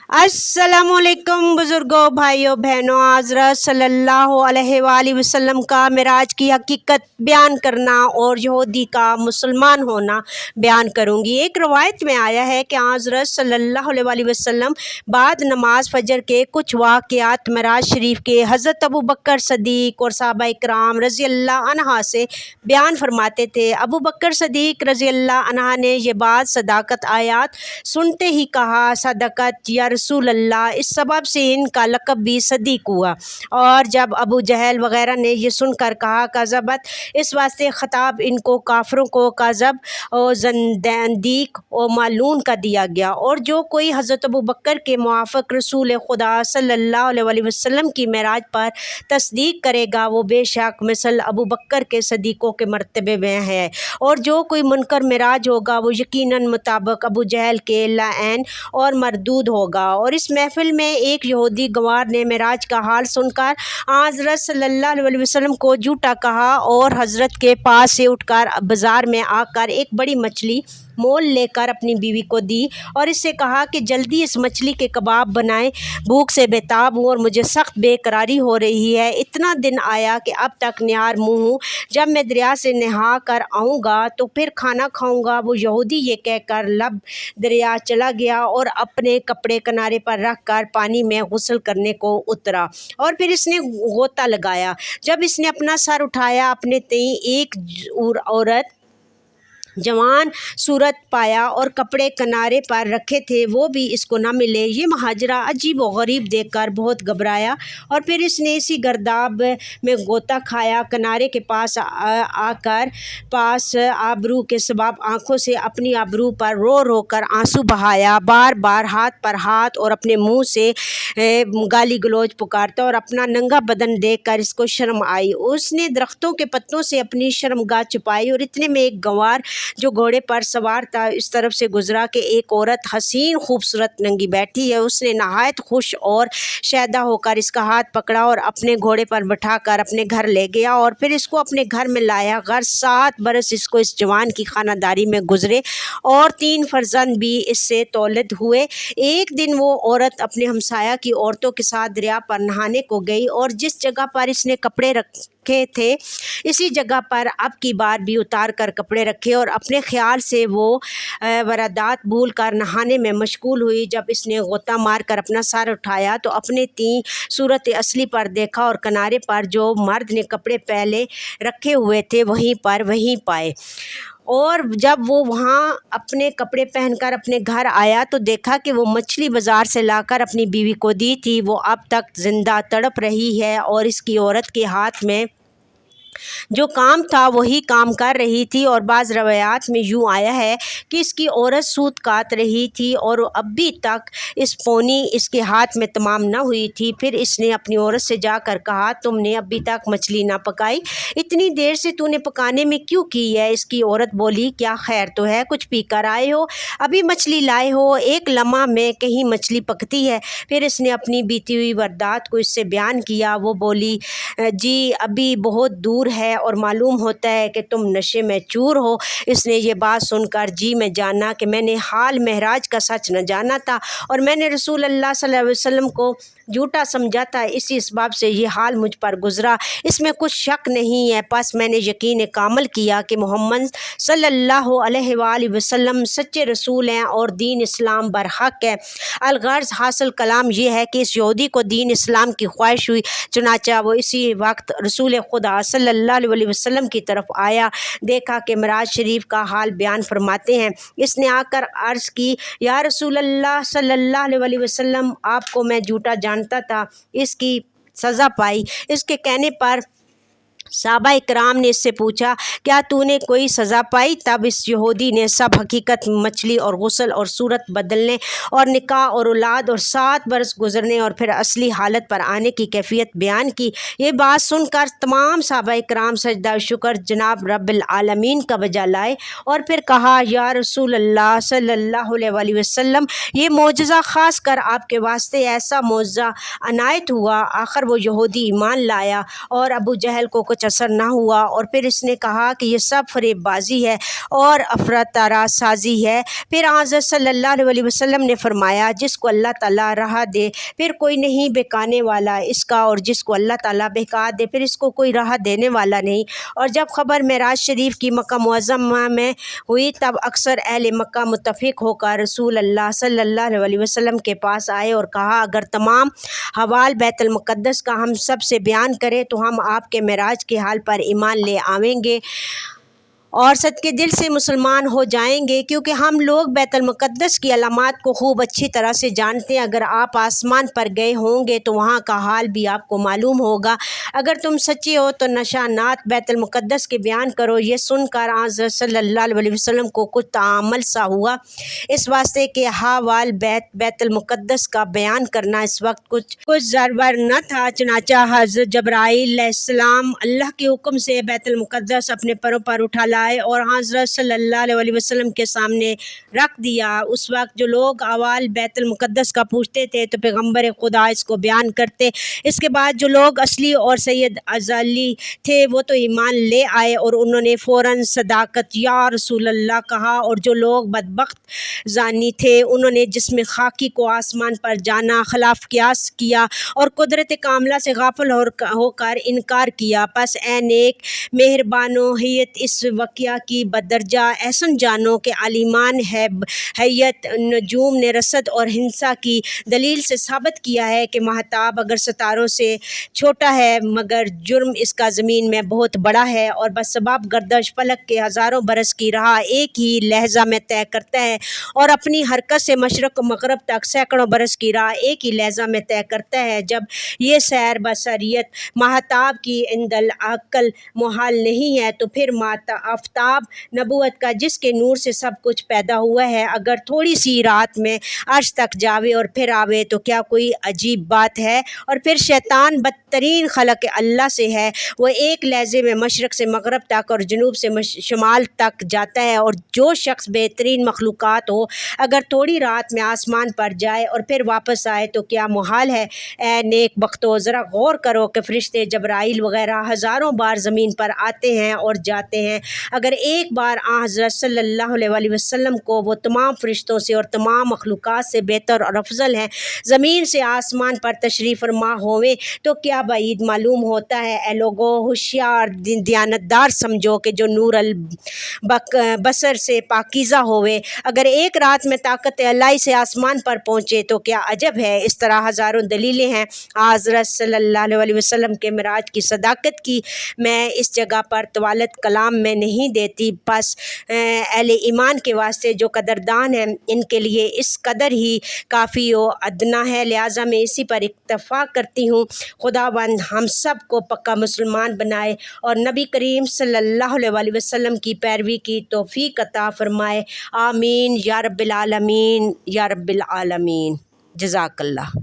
अस्सलामुअलैकुम बुज़ुर्गों, भाइयों बहनों, हज़रत सल्लल्लाहु अलैहि वसल्लम का मिराज की हकीकत बयान करना और यहूदी का मुसलमान होना बयान करूँगी। एक रवायत में आया है कि हज़रत सल्लल्लाहु अलैहि वसल्लम बाद नमाज फ़जर के कुछ वाक़यात मिराज शरीफ के हज़रत अबू बकर सदीक़ और सहाबा इकराम रज़ी अल्लाह अन्हा से बयान फरमाते थे। अबू बकर सदीक़ रज़ी अल्लाह अन्हा ने ये बात सदाकत आयात सुनते ही कहा, सदाकत या रसूल अल्लाह। इस सबब से इनका लक़ब भी सदीक हुआ। और जब अबू जहल वग़ैरह ने ये सुनकर कहा कज़बत, इस वास्ते ख़िताब इनको काफ़रों को कज़ब और ज़ंदीक और मालून का दिया गया। और जो कोई हज़रत अबू बकर के मुआफ़िक़ रसूल खुदा सल्लल्लाहु अलैहि वसल्लम की मेराज पर तस्दीक करेगा, वो बेशक मिसल अबू बकर के सदीक़ों के मर्तबे में है। और जो कोई मुनकर मेराज होगा, वो यकीनन मुताबिक अबू जहल के लाइन और मरदूद होगा। और इस महफिल में एक यहूदी गवार ने मेराज का हाल सुनकर हज़रत सल्लल्लाहु अलैहि वसल्लम को झूठा कहा और हज़रत के पास से उठकर बाज़ार में आकर एक बड़ी मछली मोल लेकर अपनी बीवी को दी और इससे कहा कि जल्दी इस मछली के कबाब बनाएं, भूख से बेताब हूँ और मुझे सख्त बेकरारी हो रही है। इतना दिन आया कि अब तक निहार मुँह हूँ, जब मैं दरिया से नहा कर आऊँगा तो फिर खाना खाऊँगा। वो यहूदी ये कहकर लब दरिया चला गया और अपने कपड़े किनारे पर रख कर पानी में गुस्ल करने को उतरा और फिर इसने गोता लगाया। जब इसने अपना सर उठाया, अपने तई एक औरत जवान सूरत पाया और कपड़े किनारे पर रखे थे, वो भी इसको न मिले। ये महाजरा अजीब व गरीब देखकर बहुत घबराया और फिर इसने इसी गर्दाब में गोता खाया। किनारे के पास आकर पास आबरू के सबब आँखों से अपनी आबरू पर रो रो कर आंसू बहाया, बार बार हाथ पर हाथ और अपने मुंह से गाली गलौज पुकारता और अपना नंगा बदन देखकर इसको शर्म आई। उसने दरख्तों के पत्तों से अपनी शर्मगाह छुपाई और इतने में एक गंवार जो घोड़े पर सवार था इस तरफ से गुजरा कि एक औरत हसीन खूबसूरत नंगी बैठी है। उसने नहायत खुश और शैदा होकर इसका हाथ पकड़ा और अपने घोड़े पर बैठाकर अपने घर ले गया और फिर इसको अपने घर में लाया। घर 7 बरस इसको इस जवान की खानादारी में गुजरे और 3 फर्जंद भी इससे तौलिद हुए। एक दिन वो औरत अपने हमसाया की औरतों के साथ दरिया पर नहाने को गई और जिस जगह पर इसने कपड़े रखे थे इसी जगह पर अब की बार भी उतार कर कपड़े रखे और अपने ख्याल से वो वारदात भूल कर नहाने में मशगूल हुई। जब इसने गोता मार कर अपना सर उठाया तो अपने ती सूरत असली पर देखा और किनारे पर जो मर्द ने कपड़े पहले रखे हुए थे वहीं पाए। और जब वो वहाँ अपने कपड़े पहनकर अपने घर आया तो देखा कि वो मछली बाज़ार से लाकर अपनी बीवी को दी थी। वो अब तक ज़िंदा तड़प रही है और इसकी औरत के हाथ में जो काम था वही काम कर रही थी। और बाज़ रवायात में यूँ आया है कि इसकी औरत सूत काट रही थी और अभी तक इस पोनी इसके हाथ में तमाम न हुई थी। फिर इसने अपनी औरत से जाकर कहा, तुमने अभी तक मछली ना पकाई, इतनी देर से तूने पकाने में क्यों की है? इसकी औरत बोली, क्या खैर तो है, कुछ पी कर आए हो, अभी मछली लाए हो, एक लम्हा में कहीं मछली पकती है। फिर इसने अपनी बीती हुई वारदात को इससे बयान किया। वो बोली, जी अभी बहुत दूर है और मालूम होता है कि तुम नशे में चूर हो। इसने ये बात सुनकर जी में जाना कि मैंने हाल महराज का सच न जाना था और मैंने रसूल अल्लाह सल्लल्लाहु अलैहि वसल्लम को झूठा समझा था, इसी इसबाब से ये हाल मुझ पर गुजरा, इसमें कुछ शक नहीं है। बस मैंने यकीन कामल किया कि मोहम्मद सल्लल्लाहु अलैहि वसल्लम सच्चे रसूल हैं और दीन इस्लाम बरहक है। अलगर्ज हासिल कलाम ये है कि इस यहूदी को दीन इस्लाम की ख्वाहिश हुई, चुनाचा वो इसी वक्त रसूल खुदा सल्लल्लाहु अलैहि वसल्लम की तरफ आया। देखा कि मिराज शरीफ का हाल बयान फरमाते हैं। इसने आकर अर्ज़ की, या रसूल अल्लाह सल्लल्लाहु अलैहि वसल्लम, आपको मैं झूठा जानता था, इसकी सज़ा पाई। इसके कहने पर साहबा इकराम ने इससे पूछा, क्या तूने कोई सज़ा पाई? तब इस यहूदी ने सब हकीकत, मछली और गुस्ल और सूरत बदलने और निकाह और औलाद और 7 बरस गुजरने और फिर असली हालत पर आने की कैफियत बयान की। ये बात सुनकर तमाम साहबा इकराम सजदा शुक्र जनाब रब्बिल आलमीन का बजा लाए और फिर कहा, या रसूल अल्लाह सल्लल्लाहु अलैहि वसल्लम, ये मोजज़ा ख़ास कर आपके वास्ते ऐसा मोजज़ा अनायत हुआ। आखिर वो यहूदी ईमान लाया और अबू जहल को کچھ اثر نہ ہوا، اور پھر اس نے کہا کہ یہ سب فریب بازی ہے اور افراتارا سازی ہے۔ پھر حضرت صلی اللہ علیہ وسلم نے فرمایا جس کو اللہ تعالیٰ راہ دے پھر کوئی نہیں بہکانے والا اس کا، اور جس کو اللہ تعالیٰ بہکا دے پھر اس کو کوئی راہ دینے والا نہیں۔ اور جب خبر معراج شریف کی مکہ معظمہ میں ہوئی تب اکثر اہل مکہ متفق ہو کر رسول اللہ صلی اللہ علیہ وسلم کے پاس آئے اور کہا اگر تمام حوال بیت المقدس کا ہم سب سے بیان کریں تو ہم آپ کے معراج کے حال پر ایمان لے آئیں گے اور صدقے دل سے مسلمان ہو جائیں گے، کیونکہ ہم لوگ بیت المقدس کی علامات کو خوب اچھی طرح سے جانتے ہیں۔ اگر آپ آسمان پر گئے ہوں گے تو وہاں کا حال بھی آپ کو معلوم ہوگا۔ اگر تم سچے ہو تو نشانات بیت المقدس کے بیان کرو۔ یہ سن کر حضرت صلی اللہ علیہ وسلم کو کچھ تعامل سا ہوا، اس واسطے کہ حوال بیت المقدس کا بیان کرنا اس وقت کچھ زرور نہ تھا۔ چنانچہ حضرت جبرائیل علیہ السلام اللہ کے حکم سے بیت المقدس اپنے پروں پر اٹھا لائے اور حضرت صلی اللہ علیہ وسلم کے سامنے رکھ دیا۔ اس وقت جو لوگ احوال بیت المقدس کا پوچھتے تھے تو پیغمبر خدا اس کو بیان کرتے۔ اس کے بعد جو لوگ اصلی اور سید ازلی تھے وہ تو ایمان لے آئے اور انہوں نے فوراً صداقت یا رسول اللہ کہا، اور جو لوگ بدبخت زانی تھے انہوں نے جسم خاکی کو آسمان پر جانا، خلاف قیاس کیا اور قدرت کاملہ سے غافل ہو کر انکار کیا۔ پس اے نیک مہربانوحیت اس واقعہ کی بدرجہ احسن جانو کہ عالمان حیت نجوم نے رصد اور ہندسہ کی دلیل سے ثابت کیا ہے کہ مہتاب اگر ستاروں سے چھوٹا ہے مگر جرم اس کا زمین میں بہت بڑا ہے، اور بسبب گردش فلک کے ہزاروں برس کی راہ ایک ہی لحظہ میں طے کرتا ہے، اور اپنی حرکت سے مشرق و مغرب تک سینکڑوں برس کی راہ ایک ہی لحظہ میں طے کرتا ہے۔ جب یہ سیر بصریت مہتاب کی عند العقل محال نہیں ہے تو پھر آفتاب نبوت کا جس کے نور سے سب کچھ پیدا ہوا ہے اگر تھوڑی سی رات میں عرش تک جاوے اور پھر آوے تو کیا کوئی عجیب بات ہے؟ اور پھر شیطان بدترین خلق اللہ سے ہے، وہ ایک لحظے میں مشرق سے مغرب تک اور جنوب سے شمال تک جاتا ہے، اور جو شخص بہترین مخلوقات ہو اگر تھوڑی رات میں آسمان پر جائے اور پھر واپس آئے تو کیا محال ہے؟ اے نیک بختو، ذرا غور کرو کہ فرشتے جبرائیل وغیرہ ہزاروں بار زمین پر آتے ہیں اور جاتے ہیں، اگر ایک بار حضرت صلی اللہ علیہ وسلم کو وہ تمام فرشتوں سے اور تمام مخلوقات سے بہتر اور افضل ہیں زمین سے آسمان پر تشریف فرما ہوئے تو کیا بعید معلوم ہوتا ہے؟ اے لوگو، ہوشیار دیانتدار سمجھو کہ جو نور البصر سے پاکیزہ ہوئے اگر ایک رات میں طاقت الہی سے آسمان پر پہنچے تو کیا عجب ہے؟ اس طرح ہزاروں دلیلیں ہیں حضرت صلی اللہ علیہ وسلم کے معراج کی صداقت کی، میں اس جگہ پر طوالت کلام میں نہیں دیتی، بس اہل ایمان کے واسطے جو قدردان ہیں ان کے لیے اس قدر ہی کافی و ادنا ہے، لہٰذا میں اسی پر اکتفا کرتی ہوں۔ خداوند ہم سب کو پکا مسلمان بنائے اور نبی کریم صلی اللہ علیہ وسلم کی پیروی کی توفیق عطا فرمائے، آمین یا رب العالمین یا رب العالمین۔ جزاک اللہ۔